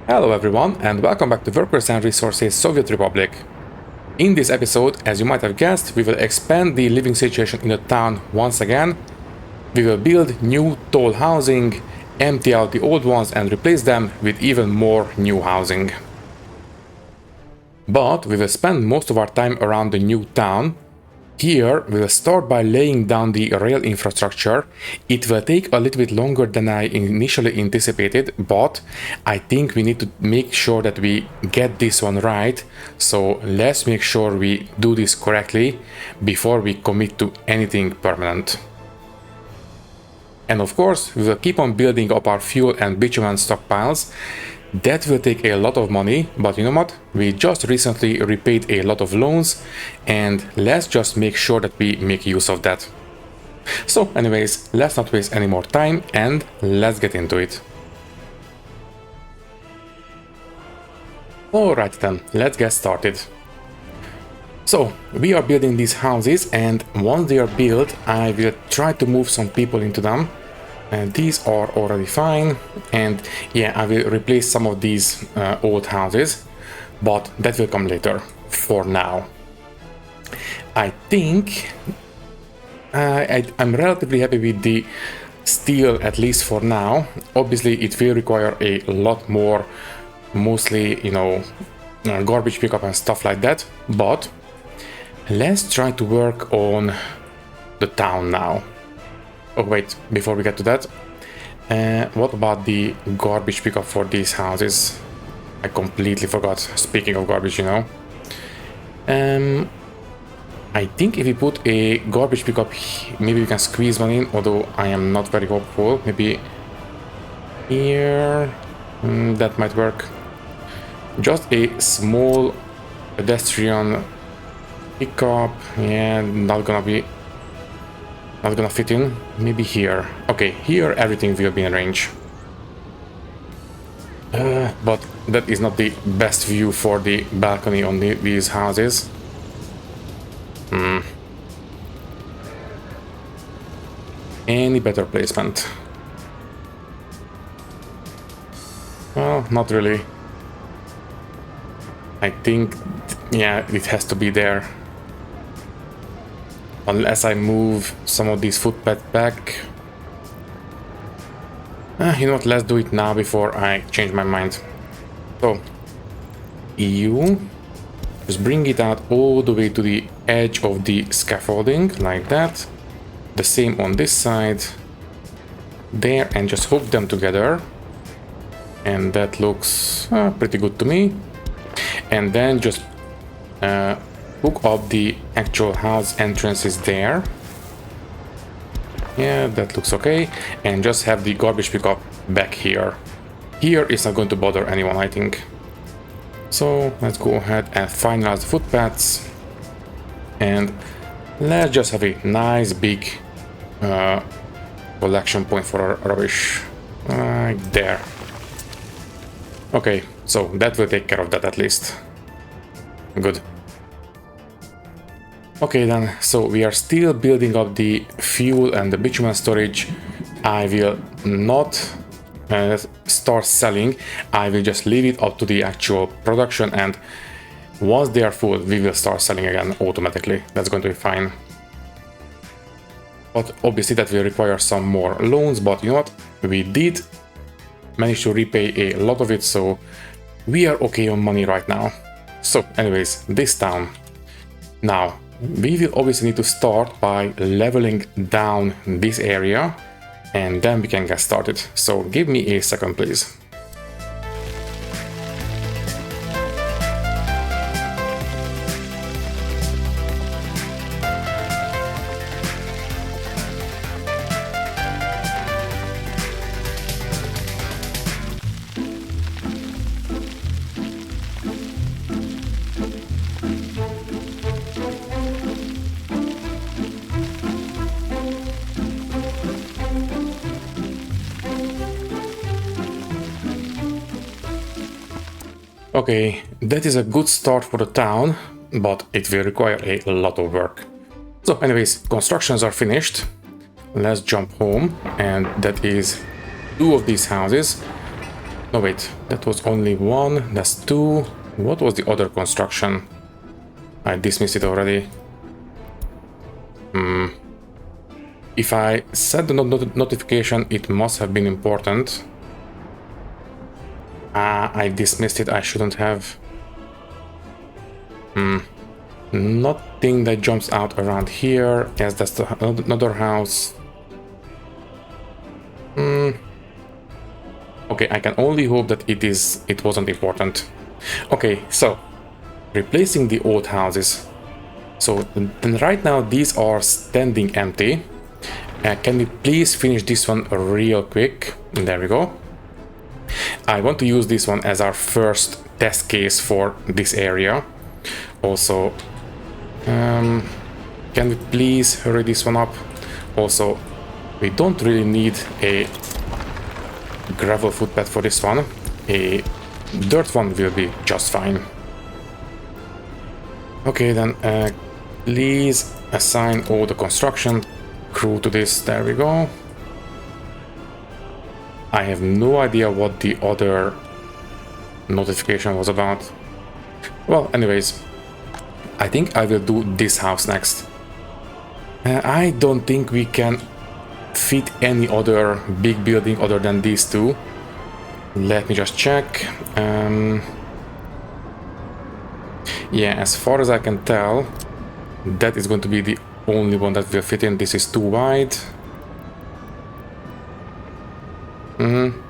Hello everyone and welcome back to Workers and Resources Soviet Republic. In this episode, as you might have guessed, we will expand the living situation in the town once again. We will build new tall housing, empty out the old ones and replace them with even more new housing. But we will spend most of our time around the new town. Here, we will start by laying down the rail infrastructure. It will take a little bit longer than I initially anticipated, but I think we need to make sure that we get this one right. So let's make sure we do this correctly before we commit to anything permanent. And of course, we will keep on building up our fuel and bitumen stockpiles. That will take a lot of money, but you know what? We just recently repaid a lot of loans, and let's just make sure that we make use of that. So anyways, let's not waste any more time and let's get into it. Alright then, let's get started. So, we are building these houses, and once they are built, I will try to move some people into them. And these are already fine, and yeah, I will replace some of these old houses, but that will come later. For now, I think I'm relatively happy with the steel, at least for now. Obviously it will require a lot more, mostly, you know, garbage pickup and stuff like that, but let's try to work on the town now. Oh wait, before we get to that, what about the garbage pickup for these houses? I completely forgot, speaking of garbage, you know. I think if we put a garbage pickup, maybe we can squeeze one in, although I am not very hopeful. Maybe here, that might work. Just a small pedestrian pickup, yeah, not gonna fit in. Maybe here. Okay, here everything will be in range. But that is not the best view for the balcony on these houses. Any better placement? Well, not really. I think, yeah, it has to be there. Unless I move some of these footpaths back. You know what, let's do it now before I change my mind. So, you just bring it out all the way to the edge of the scaffolding, like that. The same on this side. There, and just hook them together. And that looks pretty good to me. And then just hook up the actual house entrances there. Yeah, that looks okay. And just have the garbage pickup back here. Here is not going to bother anyone, I think. So let's go ahead and finalize the footpaths. And let's just have a nice big collection point for our rubbish. Right there. Okay, so that will take care of that at least. Good. Okay then, so we are still building up the fuel and the bitumen storage. I will not start selling. I will just leave it up to the actual production, and once they are full, we will start selling again automatically. That's going to be fine. But obviously that will require some more loans, but you know what? We did manage to repay a lot of it, so we are okay on money right now. So anyways, this town. Now, we will obviously need to start by leveling down this area, and then we can get started. So give me a second, please. Okay, that is a good start for the town, but it will require a lot of work. So anyways, constructions are finished. Let's jump home, and that is 2 of these houses. No, wait, that was only one, that's two. What was the other construction? I dismissed it already. If I set the notification, it must have been important. I dismissed it, I shouldn't have. Nothing that jumps out around here. Yes, that's another house. Okay, I can only hope that it wasn't important. Okay, so replacing the old houses. So then right now these are standing empty. Can we please finish this one real quick? There we go. I want to use this one as our first test case for this area. Also, can we please hurry this one up? Also, we don't really need a gravel footpath for this one. A dirt one will be just fine. Okay, then please assign all the construction crew to this. There we go. I have no idea what the other notification was about. Well, anyways, I think I will do this house next. I don't think we can fit any other big building other than these two. Let me just check. Yeah, as far as I can tell, that is going to be the only one that will fit in. This is too wide.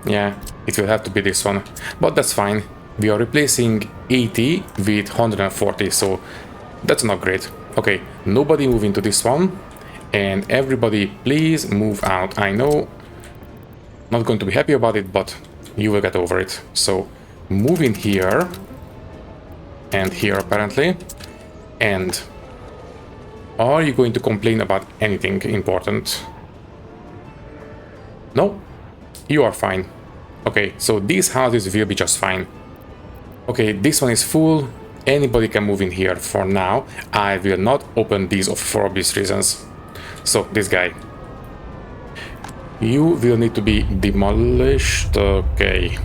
Yeah, it will have to be this one, but that's fine. We are replacing 80 with 140, so that's an upgrade. Okay, nobody move into this one, and everybody please move out. I know, not going to be happy about it, but you will get over it. So move in here and here apparently. And are you going to complain about anything important? No, you are fine. Okay, so these houses will be just fine. Okay, this one is full. Anybody can move in here for now. I will not open these for obvious reasons. So this guy, you will need to be demolished. Okay,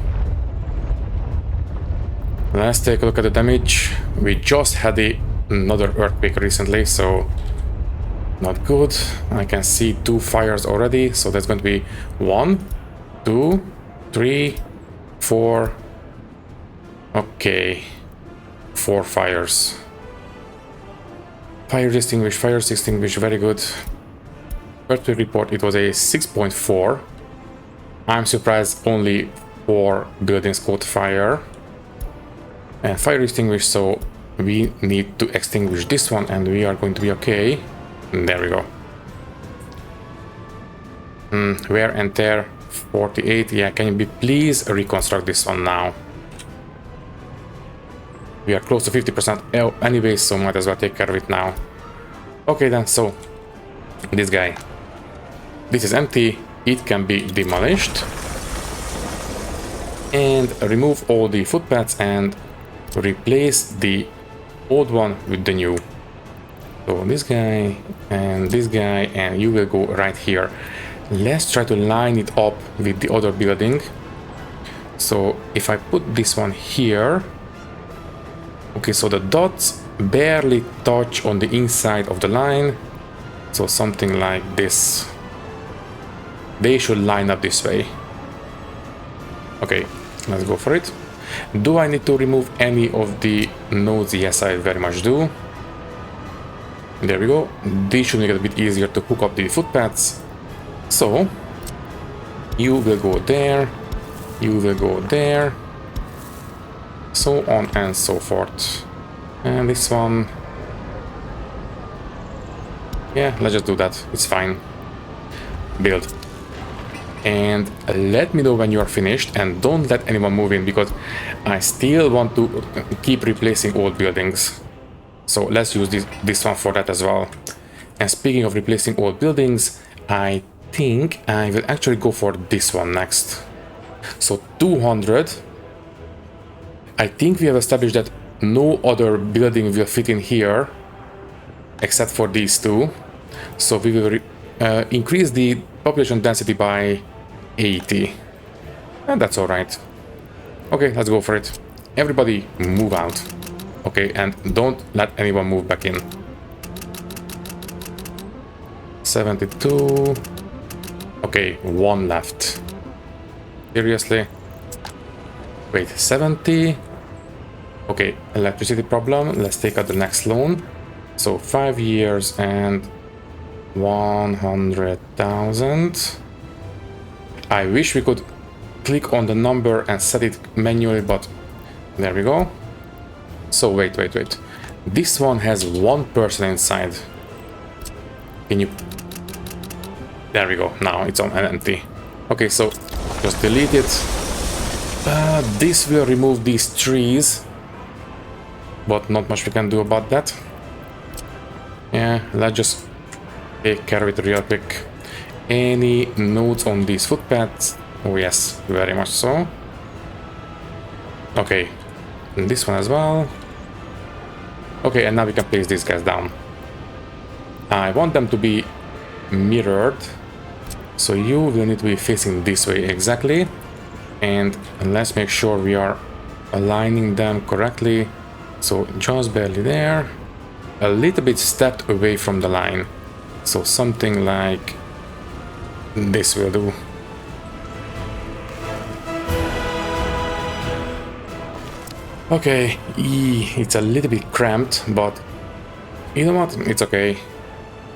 let's take a look at the damage. We just had another earthquake recently, so not good. I can see 2 fires already, so that's going to be 1, 2, 3, 4. Okay, 4 fires. Fire extinguished, very good. Earthquake report, it was a 6.4. I'm surprised only 4 buildings caught fire. And fire extinguished, so we need to extinguish this one and we are going to be okay. There we go. Wear and tear 48. Yeah, can you please reconstruct this one now? We are close to 50% anyway, so might as well take care of it now. Okay then, so this guy. This is empty, it can be demolished. And remove all the footpaths and replace the old one with the new. So this guy, and you will go right here. Let's try to line it up with the other building. So if I put this one here, okay, so the dots barely touch on the inside of the line, so something like this. They should line up this way. Okay, let's go for it. Do I need to remove any of the nodes? Yes, I very much do. There we go. These should make it a bit easier to hook up the footpaths. So you will go there, you will go there, so on and so forth. And this one, yeah, let's just do that, it's fine. Build. And let me know when you are finished, and don't let anyone move in, because I still want to keep replacing old buildings. So let's use this one for that as well. And speaking of replacing old buildings, I think I will actually go for this one next. So 200. I think we have established that no other building will fit in here except for these two. So we will increase the population density by 80. And that's alright. Okay, let's go for it. Everybody move out. Okay, and don't let anyone move back in. 72. Okay, one left. Seriously? Wait, 70. Okay, electricity problem. Let's take out the next loan. So 5 years and 100,000. I wish we could click on the number and set it manually, but there we go. So wait. This one has one person inside. Can you... There we go. Now it's on empty. Okay, so just delete it. This will remove these trees, but not much we can do about that. Yeah, let's just take care of it real quick. Any notes on these footpaths? Oh yes, very much so. Okay, and this one as well. Okay, and now we can place these guys down. I want them to be mirrored, so you will need to be facing this way exactly. And let's make sure we are aligning them correctly. So just barely there. A little bit stepped away from the line. So something like this will do. Okay, it's a little bit cramped, but you know what? It's okay.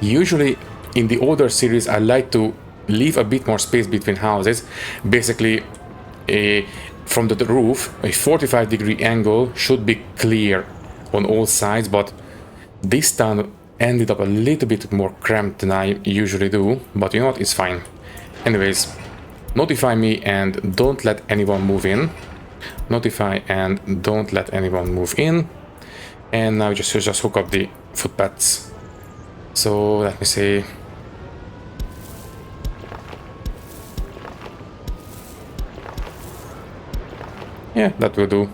Usually in the older series, I like to leave a bit more space between houses. Basically, from the roof, a 45-degree angle should be clear on all sides, but this time ended up a little bit more cramped than I usually do, but you know what, it's fine. Anyways, notify me and don't let anyone move in. Notify and don't let anyone move in. And now just hook up the footpaths. So let me see. Yeah, that will do.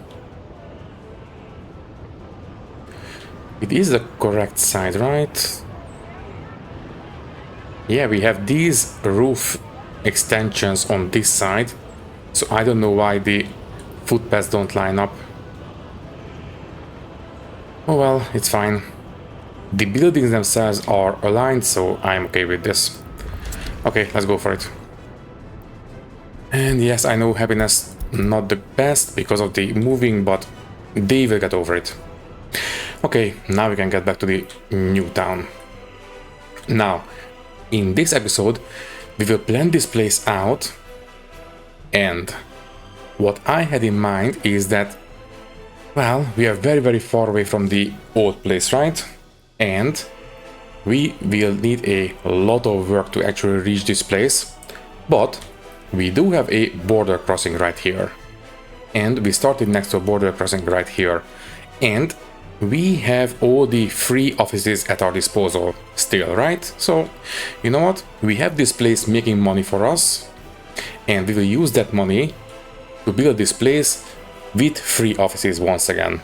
It is the correct side, right? Yeah, we have these roof extensions on this side, so I don't know why the footpaths don't line up. Oh well, it's fine. The buildings themselves are aligned, so I'm okay with this. Okay, let's go for it. And yes, I know happiness not the best because of the moving, but they will get over it. Okay, now we can get back to the new town. Now, in this episode, we will plan this place out, and what I had in mind is that, well, we are very far away from the old place, right? And we will need a lot of work to actually reach this place, but we do have a border crossing right here. And we started next to a border crossing right here. And we have all the free offices at our disposal still, right? So, you know what? We have this place making money for us, and we will use that money to build this place with free offices once again.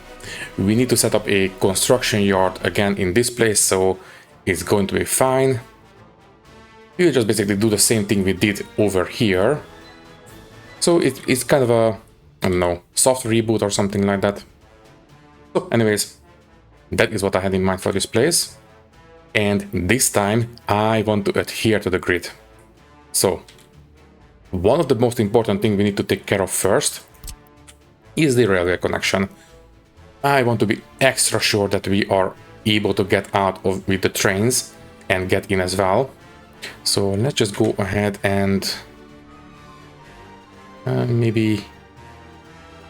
We need to set up a construction yard again in this place, so it's going to be fine. We'll just basically do the same thing we did over here. So it's kind of a, I don't know, soft reboot or something like that. So anyways, that is what I had in mind for this place. And this time I want to adhere to the grid. So one of the most important things we need to take care of first is the railway connection. I want to be extra sure that we are able to get out of with the trains and get in as well. So let's just go ahead and maybe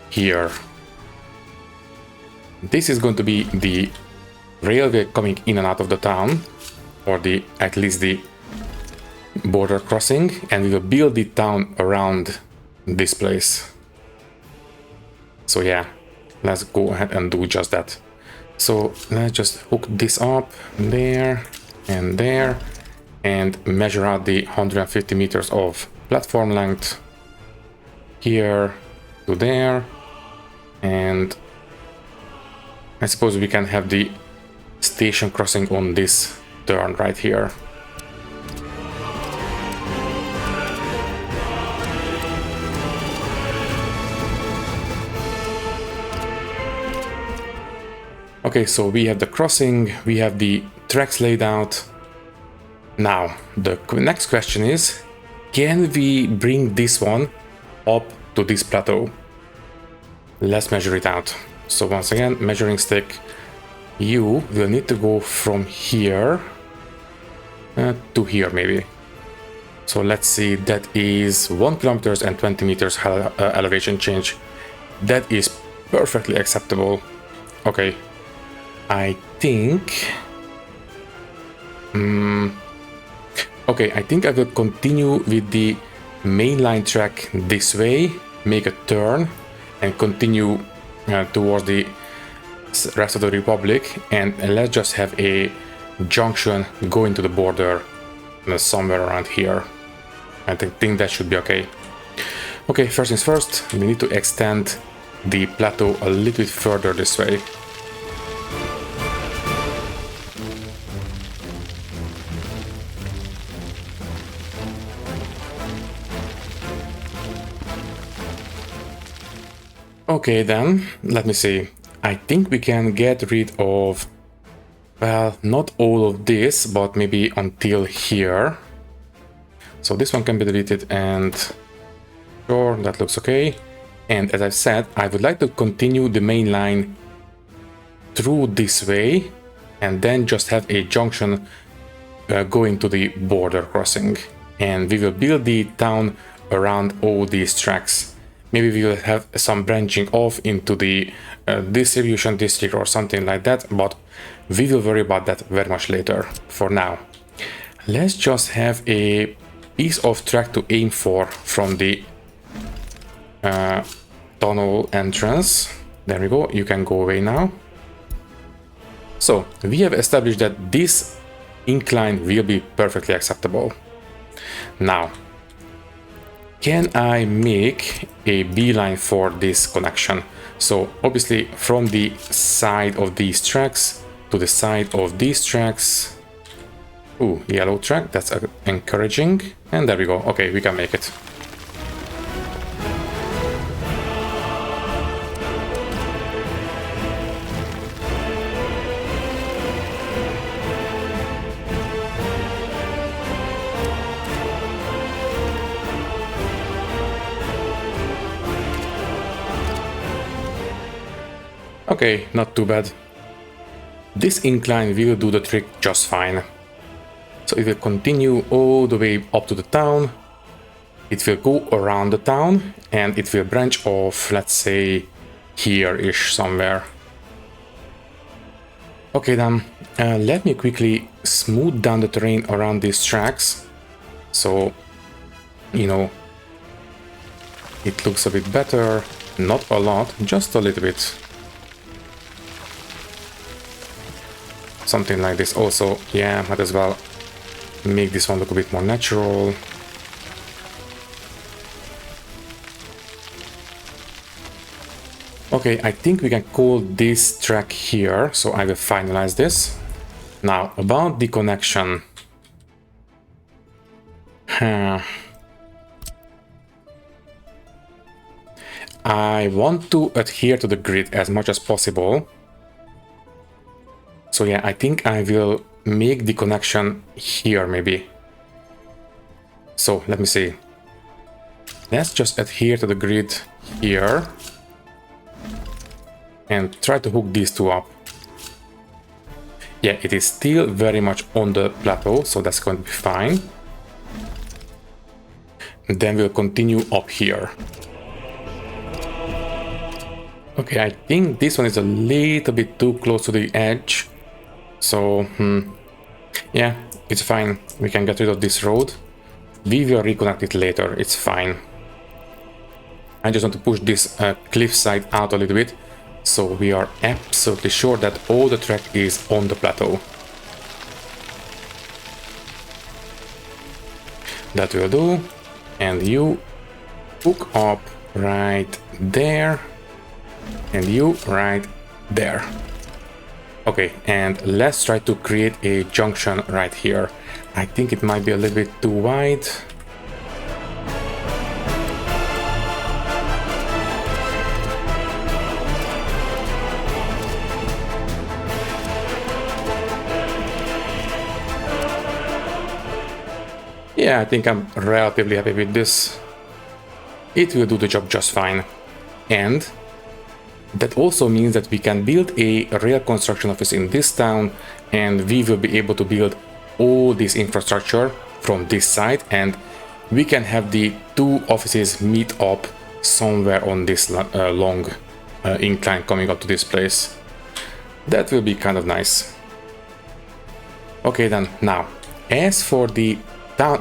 here. This is going to be the railway coming in and out of the town, or the at least the border crossing, and we will build the town around this place. So yeah, let's go ahead and do just that. So let's just hook this up there and measure out the 150 meters of platform length here to there, and I suppose we can have the station crossing on this turn right here. Okay, so we have the crossing, we have the tracks laid out. Now, the next question is, can we bring this one up to this plateau? Let's measure it out. So once again, measuring stick, you will need to go from here to here maybe. So let's see, that is 1 kilometers and 20 meters elevation change. That is perfectly acceptable. Okay, I think... okay, I think I will continue with the mainline track this way, make a turn, and continue towards the rest of the Republic, and let's just have a junction going to the border somewhere around here. I think that should be okay. Okay, first things first, we need to extend the plateau a little bit further this way. Okay then, let me see. I think we can get rid of, well, not all of this, but maybe until here. So this one can be deleted, and sure, that looks okay. And as I said, I would like to continue the main line through this way, and then just have a junction going to the border crossing. And we will build the town around all these tracks. Maybe we will have some branching off into the distribution district or something like that, but we will worry about that very much later. For now, let's just have a piece of track to aim for from the tunnel entrance. There we go, you can go away now. So we have established that this incline will be perfectly acceptable. Now, can I make a beeline for this connection? So obviously from the side of these tracks to the side of these tracks. Ooh, yellow track, that's encouraging. And there we go. Okay, we can make it. Okay, not too bad. This incline will do the trick just fine. So it will continue all the way up to the town. It will go around the town and it will branch off, let's say, here-ish somewhere. Okay then, let me quickly smooth down the terrain around these tracks. So, you know, it looks a bit better. Not a lot, just a little bit. Something like this also, yeah, might as well make this one look a bit more natural. Okay, I think we can call this track here, so I will finalize this. Now, about the connection. I want to adhere to the grid as much as possible. So yeah, I think I will make the connection here maybe. So let me see. Let's just adhere to the grid here and try to hook these two up. Yeah, it is still very much on the plateau, so that's going to be fine. And then we'll continue up here. Okay, I think this one is a little bit too close to the edge. So, yeah, it's fine. We can get rid of this road. We will reconnect it later. It's fine. I just want to push this cliff side out a little bit, so we are absolutely sure that all the track is on the plateau. That will do. And you hook up right there. And you right there. Okay, and let's try to create a junction right here. I think it might be a little bit too wide. Yeah, I think I'm relatively happy with this. It will do the job just fine. And that also means that we can build a real construction office in this town, and we will be able to build all this infrastructure from this side, and we can have the two offices meet up somewhere on this long incline coming up to this place. That will be kind of nice. Okay then, now, as for the town...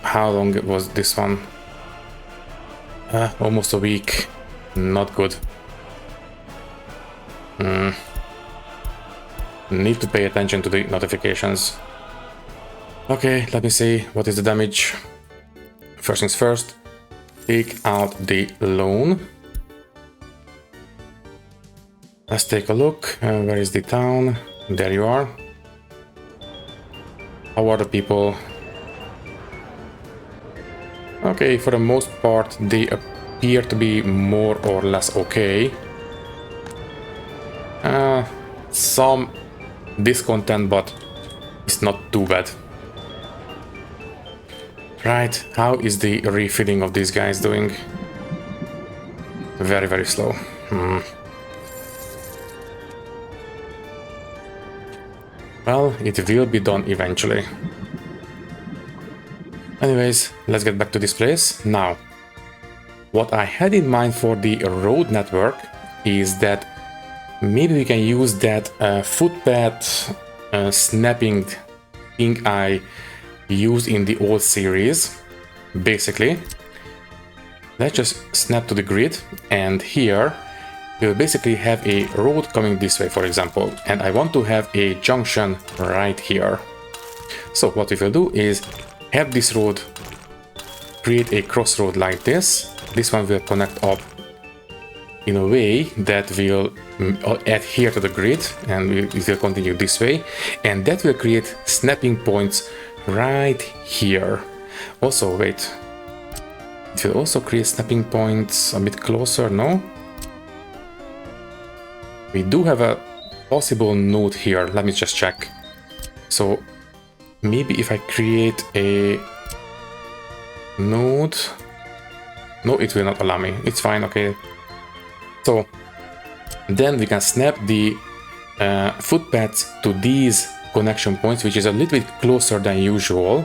how long was this one? Almost a week. Not good. Need to pay attention to the notifications. Okay, let me see what is the damage. First things first, take out the loan. Let's take a look. Where is the town? There you are. How are the people? Okay, for the most part, they appear to be more or less okay. Some discontent, but it's not too bad. Right, how is the refilling of these guys doing? Very, very slow. Well, it will be done eventually. Anyways, let's get back to this place. Now, what I had in mind for the road network is that maybe we can use that footpath snapping thing I used in the old series. Basically, let's just snap to the grid, and here we'll basically have a road coming this way, for example, and I want to have a junction right here. So what we will do is have this road create a crossroad like this. This one will connect up in a way that will adhere to the grid, and it will continue this way, and that will create snapping points right here. Also, wait, it will also create snapping points a bit closer, no? We do have a possible node here. Let me just check. So maybe if I create a node... No, it will not allow me. It's fine, okay. So then we can snap the footpaths to these connection points, which is a little bit closer than usual.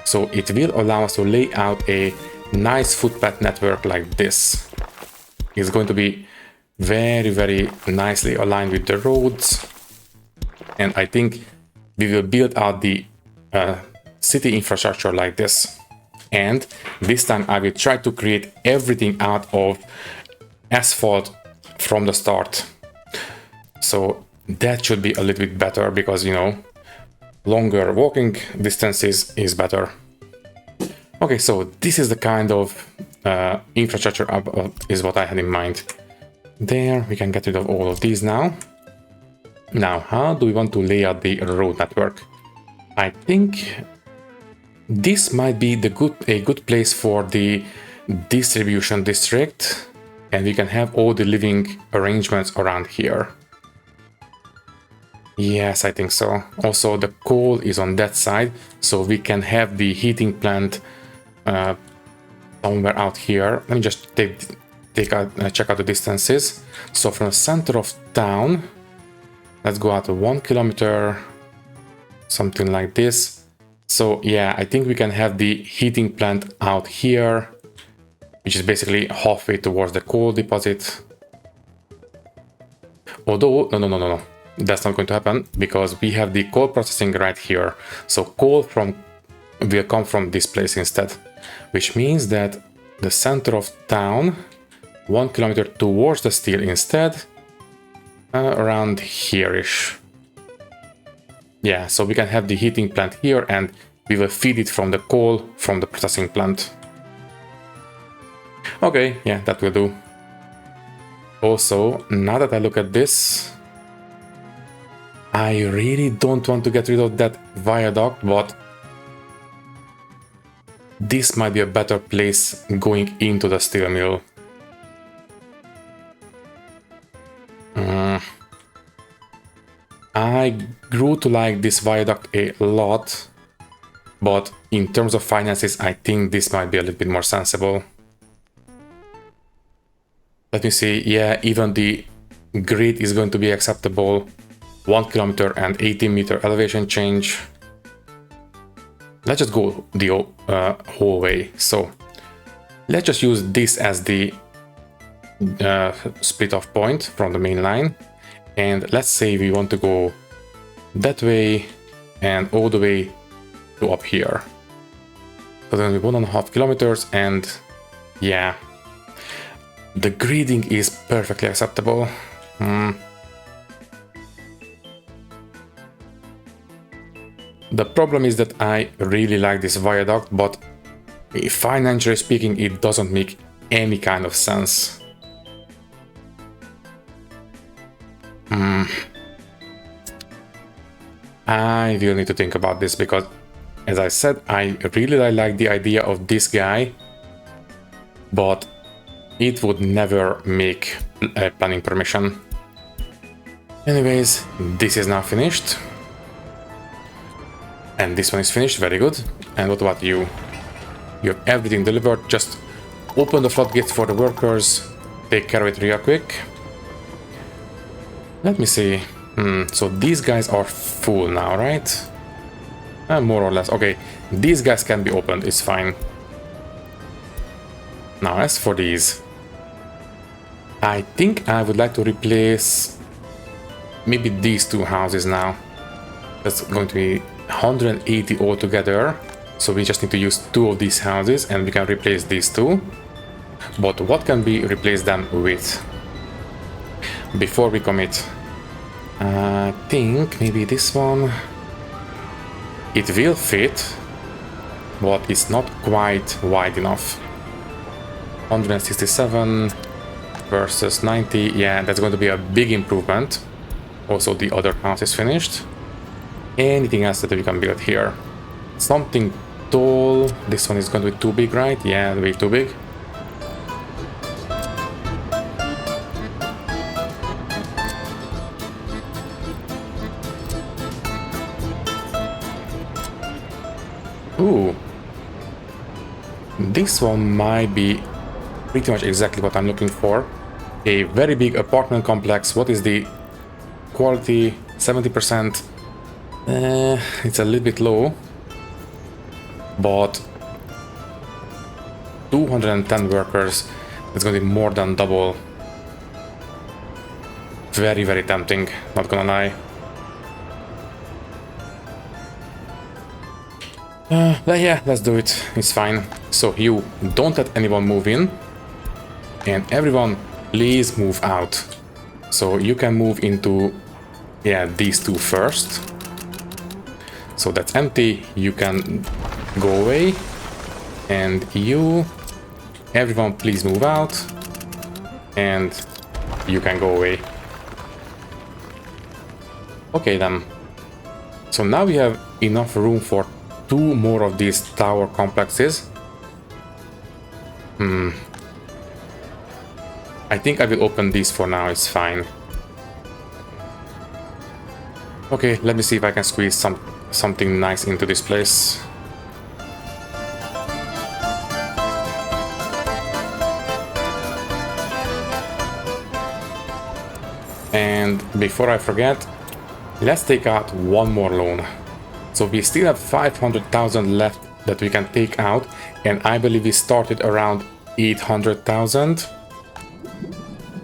So it will allow us to lay out a nice footpath network like this. It's going to be very, very nicely aligned with the roads. And I think we will build out the city infrastructure like this. And this time I will try to create everything out of asphalt from the start. So that should be a little bit better because, you know, longer walking distances is better. Okay, so this is the kind of infrastructure is what I had in mind. There, we can get rid of all of these now. Now, how do we want to lay out the road network? I think this might be a good place for the distribution district, and we can have all the living arrangements around here. Yes, I think so. Also, the coal is on that side, so we can have the heating plant somewhere out here. Let me just check out the distances. So from the center of town, let's go out to 1 kilometer, something like this. So yeah, I think we can have the heating plant out here, which is basically halfway towards the coal deposit. Although, no, that's not going to happen because we have the coal processing right here. So coal will come from this place instead, which means that the center of town, 1 kilometer towards the steel instead, around here-ish. Yeah, so we can have the heating plant here and we will feed it from the coal from the processing plant. Okay, yeah, that will do. Also, now that I look at this, I really don't want to get rid of that viaduct, but this might be a better place going into the steel mill. I grew to like this viaduct a lot, But in terms of finances, I think this might be a little bit more sensible. Let me see. Yeah, even the grid is going to be acceptable. 1 kilometer and 18-meter elevation change. Let's just go the whole way. So let's just use this as the split off point from the main line. And let's say we want to go that way and all the way to up here. So then we 1.5 kilometers, and yeah, the grading is perfectly acceptable. The problem is that I really like this viaduct, but financially speaking, it doesn't make any kind of sense. I will need to think about this because, as I said, I really like the idea of this guy, but it would never make a planning permission. Anyways, this is now finished. And this one is finished, very good. And what about you? You have everything delivered, just open the floodgates for the workers, take care of it real quick. Let me see. So these guys are full now, right? More or less. Okay, these guys can be opened, it's fine. Now, as for these, I think I would like to replace maybe these two houses now. That's going to be 180 altogether. So we just need to use 2 of these houses and we can replace these 2. But what can we replace them with? Before we commit, I think maybe this one. It will fit, but it's not quite wide enough. 167 versus 90. Yeah, that's going to be a big improvement. Also, the other house is finished. Anything else that we can build here? Something tall. This one is going to be too big, right? Yeah, way too big. Ooh. This one might be pretty much exactly what I'm looking for. A very big apartment complex. What is the quality? 70%. It's a little bit low. But 210 workers. It's going to be more than double. Very, very tempting. Not gonna lie. But yeah, let's do it. It's fine. So you don't let anyone move in. And everyone, please move out. So you can move into, yeah, these 2 first. So that's empty. You can go away. And you, everyone, please move out. And you can go away. Okay then. So now we have enough room for 2 more of these tower complexes. I think I will open these for now, it's fine. Okay, let me see if I can squeeze something nice into this place. And before I forget, let's take out one more loan. So we still have 500,000 left that we can take out, and I believe we started around 800,000.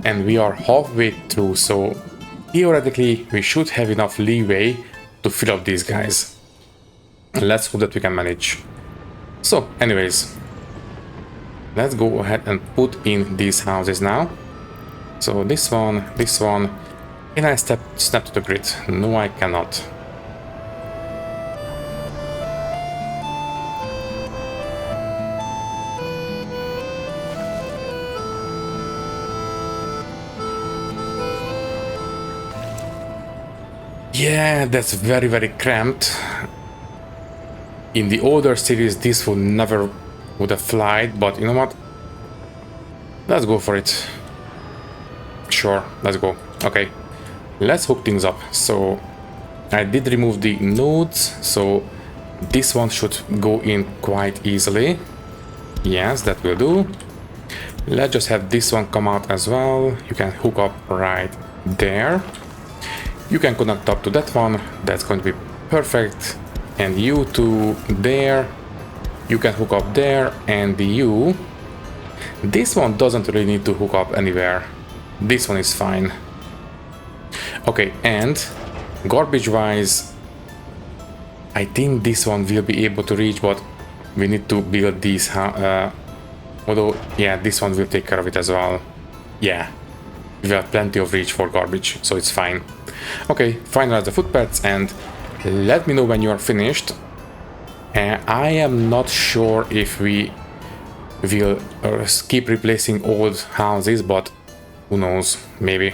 And we are halfway through, so theoretically we should have enough leeway to fill up these guys. Let's hope that we can manage. So anyways, let's go ahead and put in these houses now. So this one. Can I snap to the grid? No, I cannot. Yeah, that's very, very cramped. In the older series, this would never have flied, but you know what? Let's go for it. Sure, let's go. Okay, let's hook things up. So I did remove the nodes, so This one should go in quite easily. Yes, that will do. Let's just have this one come out as well. You can hook up right there. You can connect up to that one. That's going to be perfect. And you to there. You can hook up there. And you. This one doesn't really need to hook up anywhere. This one is fine. Okay, and garbage wise, I think this one will be able to reach, but we need to build these. Although, yeah, this one will take care of it as well. Yeah, we have plenty of reach for garbage, so it's fine. Okay, finalize the footpaths and let me know when you are finished. I am not sure if we will keep replacing old houses, but who knows, maybe.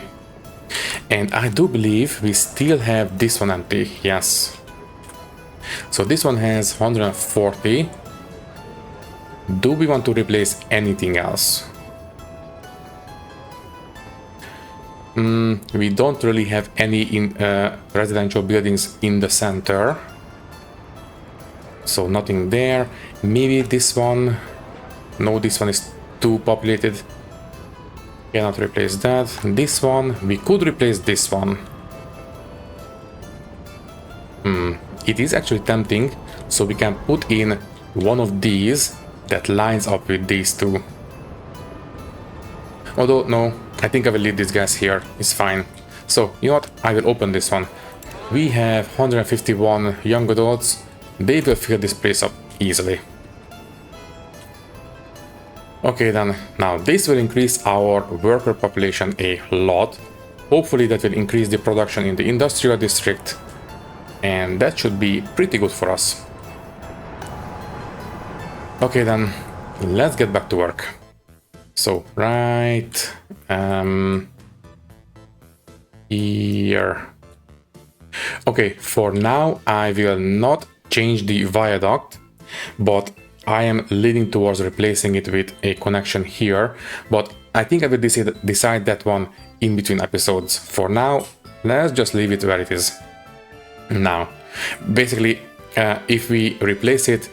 And I do believe we still have this one empty, yes. So this one has 140. Do we want to replace anything else? We don't really have any residential buildings in the center. So nothing there. Maybe this one. No, this one is too populated. Cannot replace that. This one, we could replace this one. It is actually tempting, so we can put in one of these that lines up with these two. Although, no, I think I will leave these guys here. It's fine. So, you know what? I will open this one. We have 151 young adults. They will fill this place up easily. Okay then, now this will increase our worker population a lot. Hopefully that will increase the production in the industrial district. And that should be pretty good for us. Okay then, let's get back to work. So, right here. Okay, for now I will not change the viaduct, but I am leaning towards replacing it with a connection here, but I think I will decide that one in between episodes. For now, let's just leave it where it is. Now, basically, if we replace it,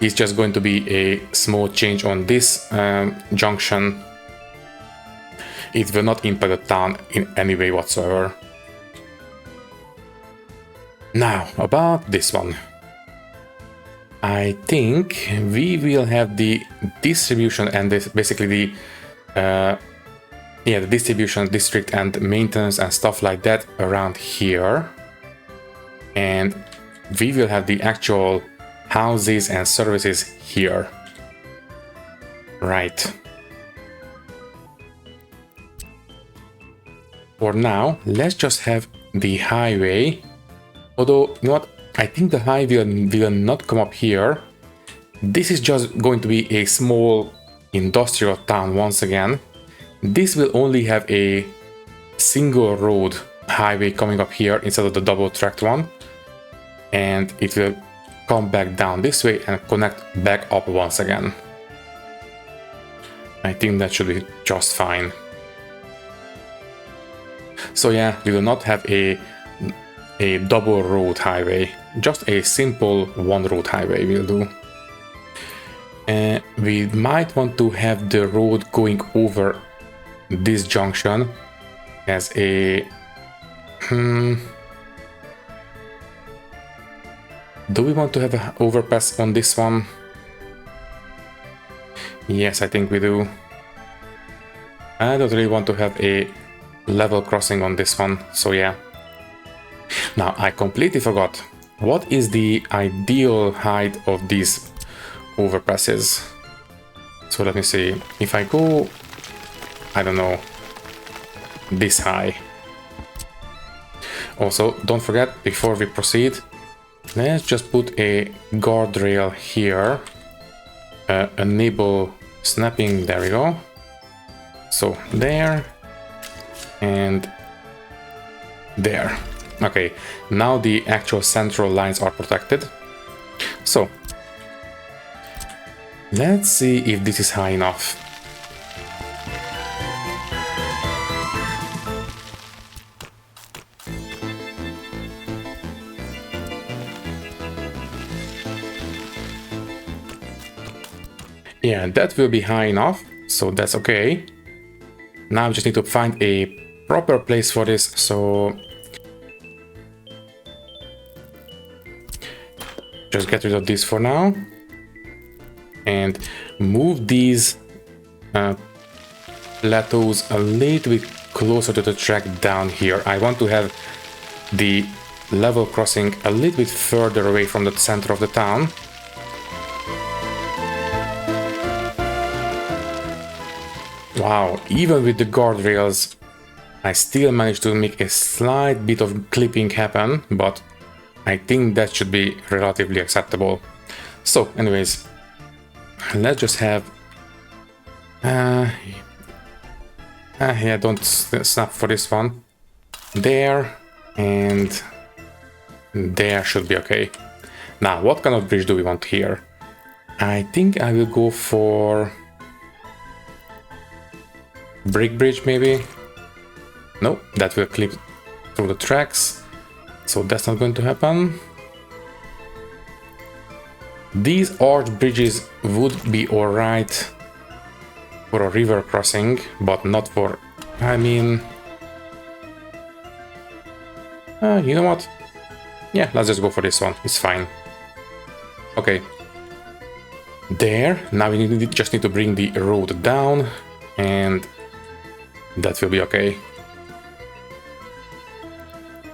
it's just going to be a small change on this junction. It will not impact the town in any way whatsoever. Now, about this one. I think we will have the distribution and this basically the distribution district and maintenance and stuff like that around here, and we will have the actual houses and services here. Right. For now, let's just have the highway. Although, you know what? I think the highway will not come up here. This is just going to be a small industrial town once again. This will only have a single road highway coming up here instead of the double tracked one. And it will come back down this way and connect back up once again. I think that should be just fine. So yeah, we will not have a double road highway, just a simple one road highway will do. We might want to have the road going over this junction as a do we want to have an overpass on this one? Yes, I think we do. I don't really want to have a level crossing on this one, so yeah. Now, I completely forgot. What is the ideal height of these overpasses? So let me see. If I go, I don't know, this high. Also, don't forget, before we proceed, let's just put a guardrail here. Enable snapping, there we go. So, there. And there. Okay, now the actual central lines are protected. So, let's see if this is high enough. Yeah, that will be high enough, so that's okay. Now I just need to find a proper place for this, so just get rid of this for now and move these plateaus a little bit closer to the track down here. I want to have the level crossing a little bit further away from the center of the town. Wow, even with the guardrails, I still managed to make a slight bit of clipping happen, but I think that should be relatively acceptable. So, anyways, let's just have... yeah, don't snap for this one. There, and there should be okay. Now, what kind of bridge do we want here? I think I will go for... brick bridge, maybe? No, that will clip through the tracks, so that's not going to happen. These arch bridges would be alright for a river crossing, but not for... I mean... you know what? Yeah, let's just go for this one, it's fine. Okay. There, now we just need to bring the road down, and that will be okay.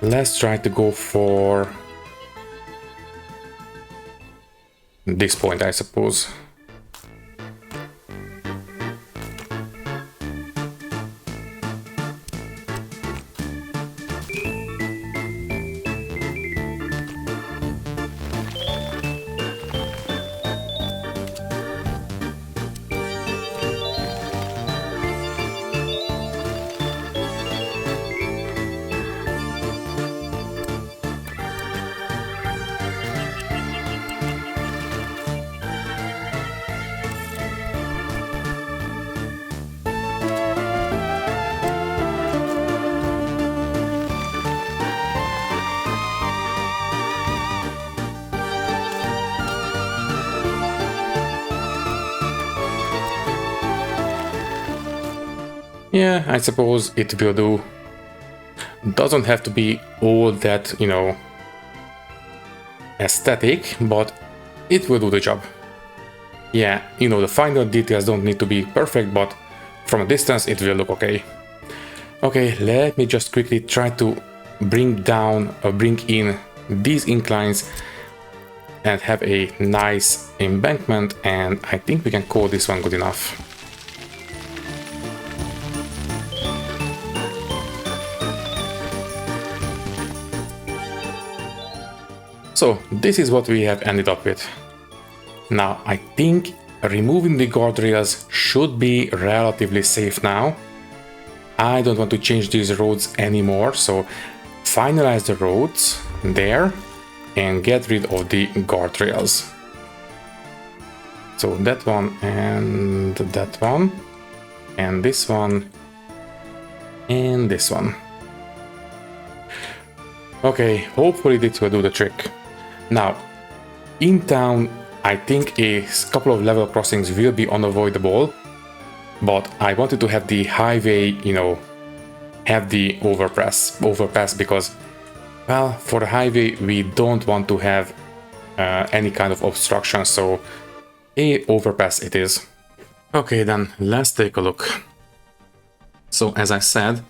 Let's try to go for this point, I suppose. Yeah, I suppose it will do. Doesn't have to be all that, you know, aesthetic, but it will do the job. Yeah, you know, the final details don't need to be perfect, but from a distance it will look okay. Okay, let me just quickly try to bring down or bring in these inclines and have a nice embankment, and I think we can call this one good enough. So this is what we have ended up with. Now I think removing the guardrails should be relatively safe now. I don't want to change these roads anymore, so finalize the roads there and get rid of the guardrails. So that one and that one and this one and this one. Okay, hopefully this will do the trick. Now, in town, I think a couple of level crossings will be unavoidable, but I wanted to have the highway, you know, have the overpass because, well, for the highway we don't want to have any kind of obstruction, so a overpass it is. Okay, then let's take a look. So as I said,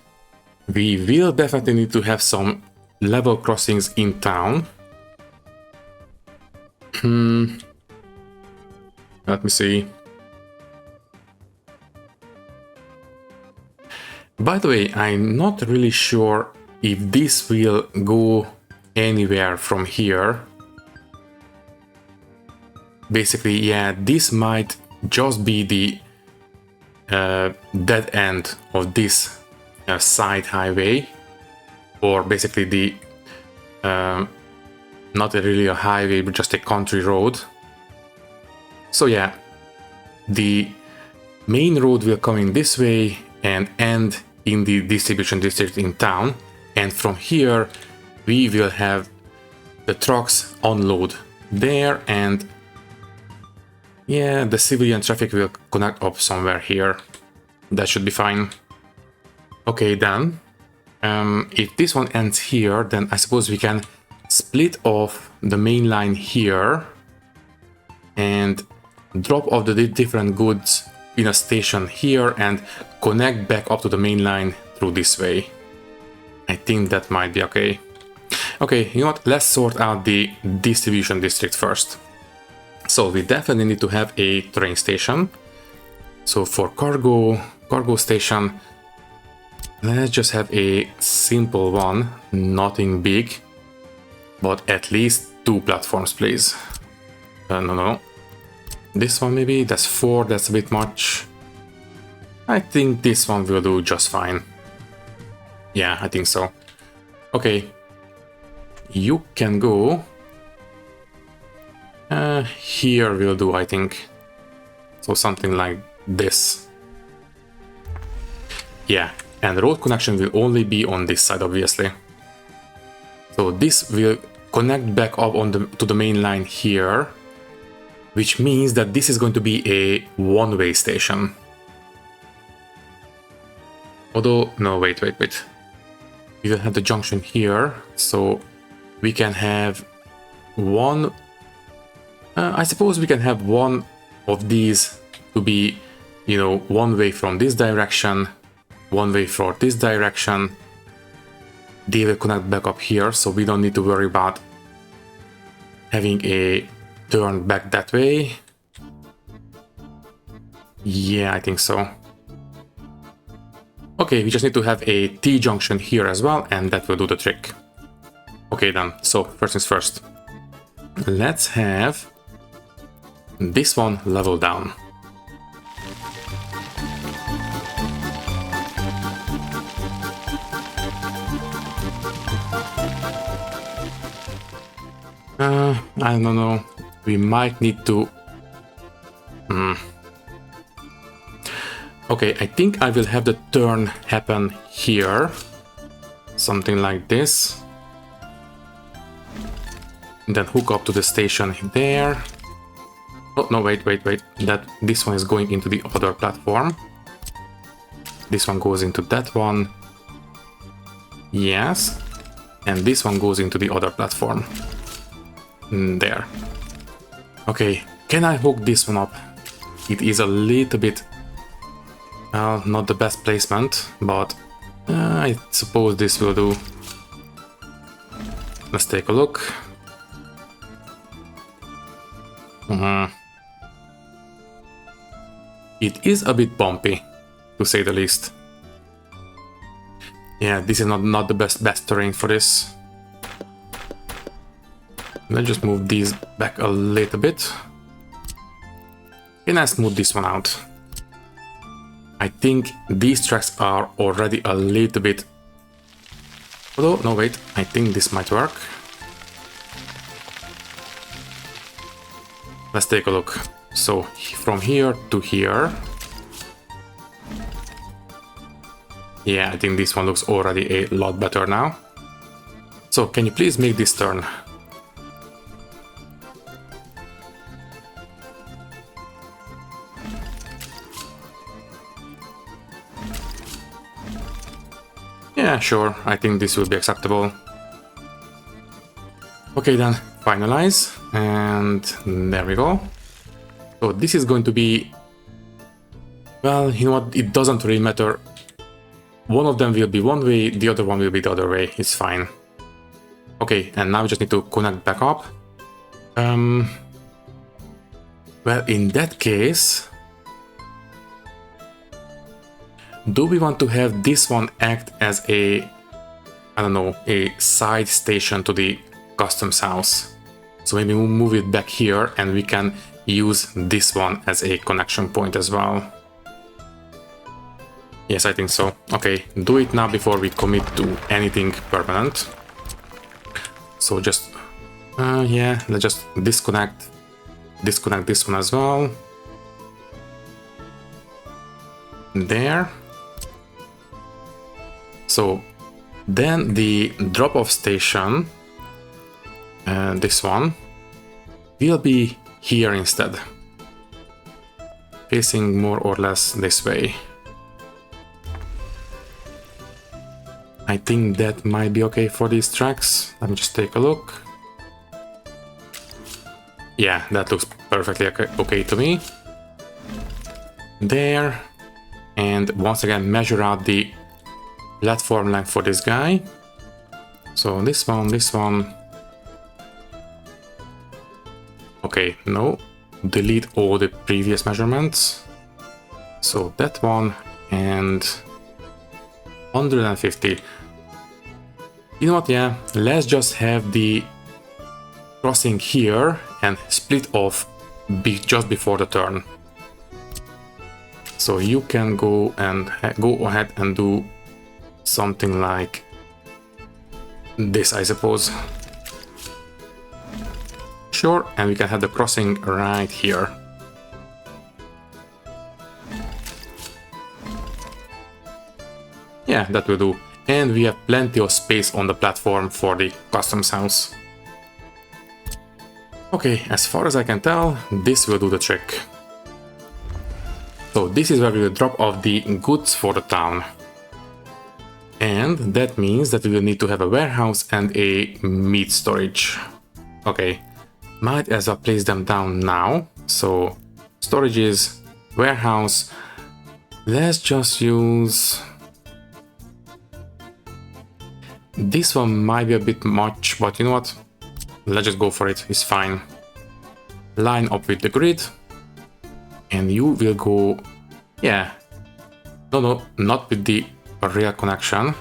we will definitely need to have some level crossings in town. Let me see. By the way, I'm not really sure if this will go anywhere from here. Basically, yeah, this might just be the dead end of this side highway, or basically the not really a highway, but just a country road. So yeah, the main road will come in this way and end in the distribution district in town, and from here we will have the trucks unload there and Yeah, the civilian traffic will connect up somewhere here. That should be fine. Okay, then. If this one ends here, then I suppose we can split off the main line here and drop off the different goods in a station here and connect back up to the main line through this way. I think that might be okay. Okay, you know what? Let's sort out the distribution district first. So we definitely need to have a train station. So for cargo station, let's just have a simple one, nothing big, but at least 2 platforms, please. No. This one maybe, that's 4, that's a bit much. I think this one will do just fine. Yeah, I think so. Okay. You can go. Here will do, I think. So something like this. Yeah, and the road connection will only be on this side, obviously. So this will connect back up on to the main line here, which means that this is going to be a one-way station. Although, no, wait. We will have the junction here, so we can have one... I suppose we can have one of these to be, you know, one way from this direction, one way for this direction. They will connect back up here, so we don't need to worry about having a turn back that way. Yeah, I think so. Okay, we just need to have a T-junction here as well, and that will do the trick. Okay then, so first things first. Let's have this one level down. I don't know. We might need to... Okay, I think I will have the turn happen here. Something like this. And then hook up to the station there. Oh, no, wait. This one is going into the other platform. This one goes into that one. Yes. And this one goes into the other platform. There. Okay, can I hook this one up? It is a little bit... Well, not the best placement, but I suppose this will do. Let's take a look. It is a bit bumpy, to say the least. Yeah, this is not the best terrain for this. Let's just move these back a little bit. Can I smooth this one out? I think these tracks are already a little bit... Although, no wait, I think this might work. Let's take a look. So, from here to here. Yeah, I think this one looks already a lot better now. So, can you please make this turn? Yeah, sure, I think this will be acceptable. Okay then, finalize, and there we go. So this is going to be... Well, you know what, it doesn't really matter. One of them will be one way, the other one will be the other way, it's fine. Okay, and now we just need to connect back up. Well, in that case... Do we want to have this one act as a, I don't know, a side station to the customs house? So maybe we'll move it back here and we can use this one as a connection point as well. Yes, I think so. Okay, do it now before we commit to anything permanent. So just, yeah, let's just disconnect this one as well. There. So then the drop-off station, this one, will be here instead. facing more or less this way. I think that might be okay for these tracks. Let me just take a look. Yeah, that looks perfectly okay to me. There. And once again, measure out the platform length for this guy. So this one. Okay, no. Delete all the previous measurements. So that one and 150. You know what, yeah, let's just have the crossing here and split off just before the turn. So you can go ahead and do something like this, I suppose. Sure, and we can have the crossing right here. Yeah, that will do. And we have plenty of space on the platform for the customs house. Okay, as far as I can tell, this will do the trick. So this is where we will drop off the goods for the town. And that means that we will need to have a warehouse and a meat storage. Okay, might as well place them down now. So storages, warehouse. Let's just use... This one might be a bit much, but you know what? Let's just go for it, it's fine. Line up with the grid. And you will go... Yeah. No, not with the real connection.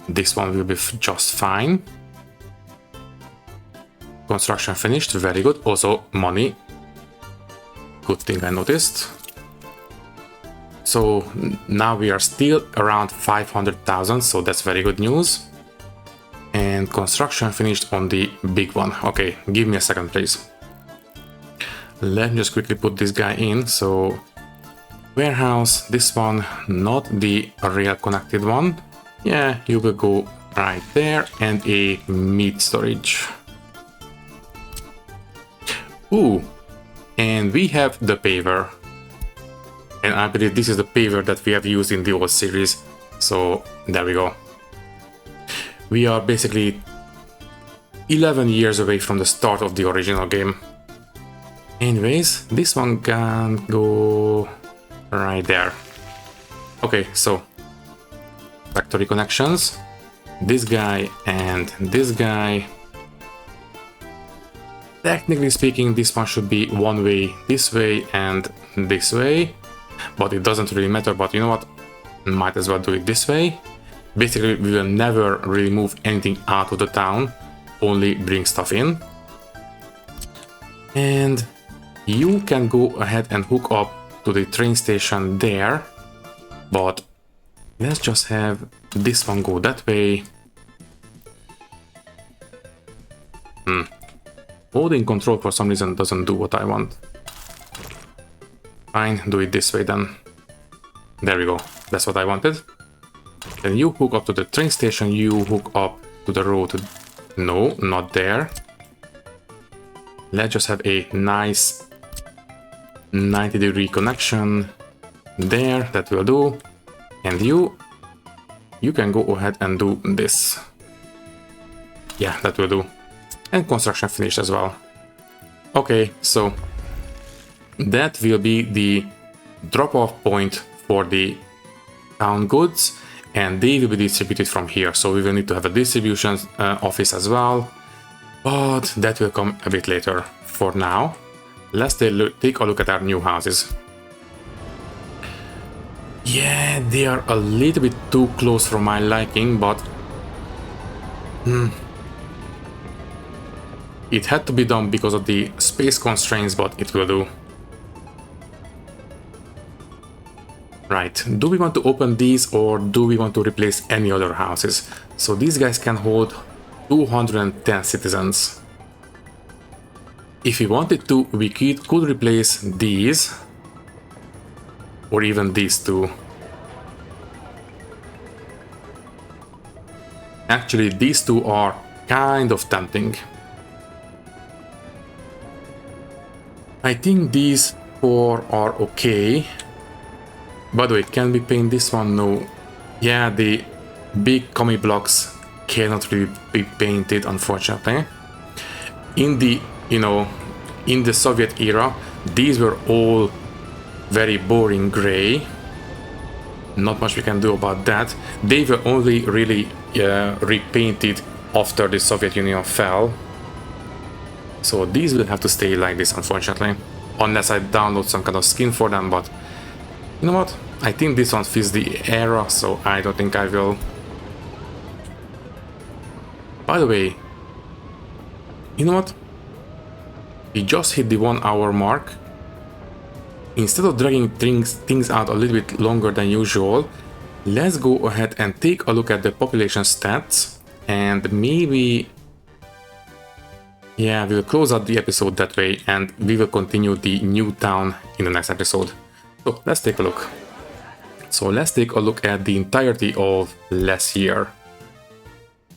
This one will be just fine. Construction finished, very good. Also money. Good thing I noticed. So now we are still around 500,000, so that's very good news. And construction finished on the big one. Okay, give me a second, please. Let me just quickly put this guy in. So warehouse, this one, not the real connected one. Yeah, you will go right there, and a meat storage. Ooh, and we have the paver. And I believe this is the paver that we have used in the old series. So there we go. We are basically 11 years away from the start of the original game. Anyways, this one can go right there. Okay, so factory connections. This guy and this guy. Technically speaking, this one should be one way this way and this way. But it doesn't really matter, but you know what? Might as well do it this way. Basically, we will never really move anything out of the town, only bring stuff in. And you can go ahead and hook up to the train station there, but let's just have this one go that way. Holding control for some reason doesn't do what I want. Fine, do it this way then. There we go, that's what I wanted. Then you hook up to the train station, you hook up to the road. No, not there. Let's just have a nice 90-degree connection there, that will do. And you can go ahead and do this. Yeah, that will do. And construction finished as well. Okay, so that will be the drop-off point for the town goods, and they will be distributed from here. So we will need to have a distribution office as well, but that will come a bit later. For now, let's take a look at our new houses. Yeah, they are a little bit too close for my liking, but it had to be done because of the space constraints, but it will do. Right, do we want to open these or do we want to replace any other houses? So these guys can hold 210 citizens. If we wanted to, we could replace these or even these two. Actually, these two are kind of tempting. I think these 4 are okay. By the way, can we paint this one? No. Yeah, the big commie blocks cannot really be painted, unfortunately. In the, in the Soviet era, these were all very boring gray. Not much we can do about that. They were only really repainted after the Soviet Union fell. So these will have to stay like this, unfortunately. Unless I download some kind of skin for them, but you know what? I think this one fits the era, so I don't think I will. By the way, you know what? We just hit the 1 hour mark. Instead of dragging things out a little bit longer than usual, let's go ahead and take a look at the population stats, and maybe, yeah, we'll close out the episode that way, and we will continue the new town in the next episode. So let's take a look. So let's take a look at the entirety of last year.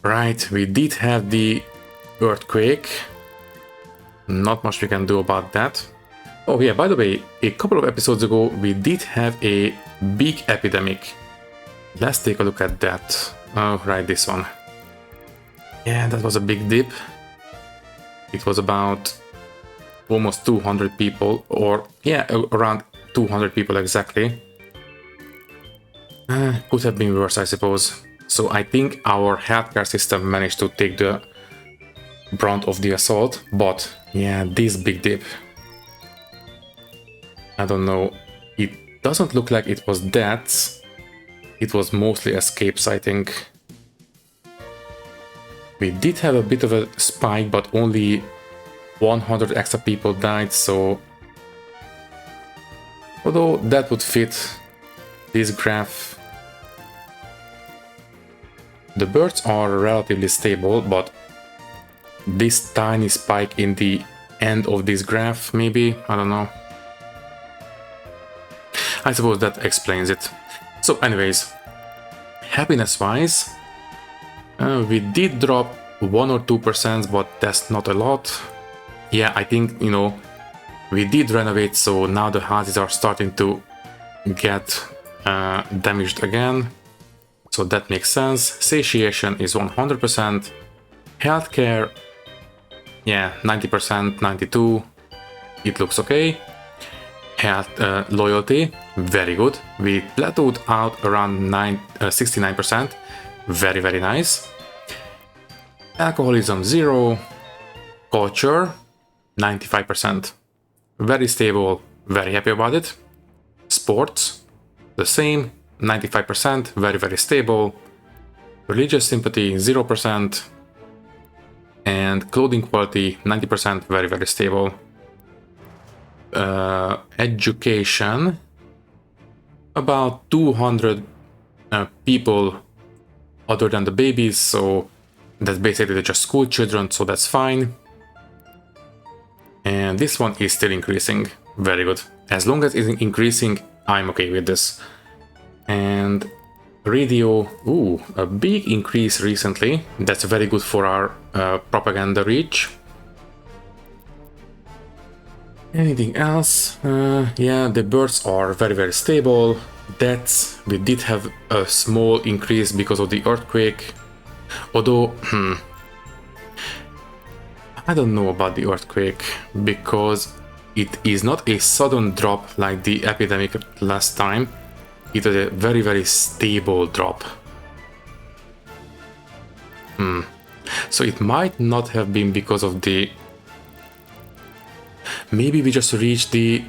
Right, we did have the earthquake. Not much we can do about that. Oh yeah, by the way, a couple of episodes ago we did have a big epidemic. Let's take a look at that. Oh, right, this one. Yeah, that was a big dip. It was about almost 200 people, or yeah, around 200 people exactly. Could have been worse, I suppose. So I think our healthcare system managed to take the brunt of the assault, but yeah, this big dip. I don't know, it doesn't look like it was deaths. It was mostly escapes, I think. We did have a bit of a spike, but only 100 extra people died, so although that would fit this graph. The birds are relatively stable, but this tiny spike in the end of this graph, maybe, I don't know. I suppose that explains it. So anyways, happiness wise, we did drop 1 or 2%, but that's not a lot. Yeah, I think, we did renovate, so now the houses are starting to get damaged again. So that makes sense. Satiation is 100%. Healthcare, yeah, 90%, 92%. It looks okay. Health loyalty, very good. We plateaued out around 69%. Very, very nice. Alcoholism 0. Culture 95%. Very stable, very happy about it. Sports the same, 95%, very, very stable. Religious sympathy 0%. And clothing quality 90%, very, very stable. Education, about 200 people other than the babies, so that's basically just school children, so that's fine. And this one is still increasing, very good. As long as it's increasing, I'm okay with this. And radio, ooh, a big increase recently. That's very good for our propaganda reach. Anything else? Yeah, the birds are very, very stable. Deaths, we did have a small increase because of the earthquake. Although, I don't know about the earthquake, because it is not a sudden drop like the epidemic last time. It was a very, very stable drop. So it might not have been because of the... Maybe we just reached the...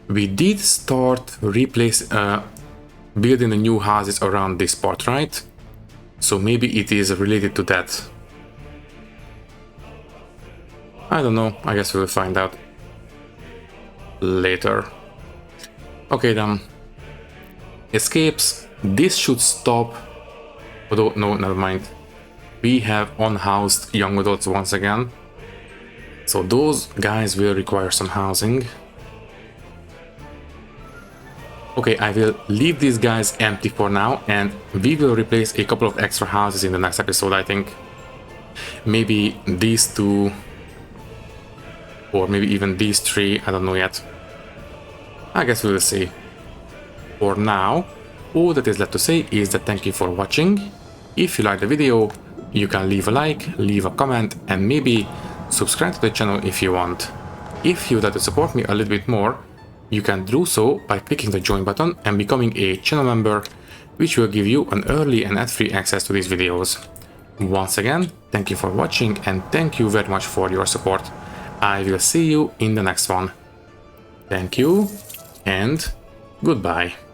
We did start building the new houses around this part, right? So maybe it is related to that. I don't know, I guess we'll find out later. Okay then. Escapes, this should stop. Although, no, never mind. We have unhoused young adults once again. So those guys will require some housing. Okay, I will leave these guys empty for now, and we will replace a couple of extra houses in the next episode, I think. Maybe these two. Or maybe even these 3, I don't know yet. I guess we will see. For now, all that is left to say is that thank you for watching. If you liked the video, you can leave a like, leave a comment, and maybe subscribe to the channel if you want. If you would like to support me a little bit more, you can do so by clicking the join button and becoming a channel member, which will give you an early and ad-free access to these videos. Once again, thank you for watching and thank you very much for your support. I will see you in the next one. Thank you and goodbye.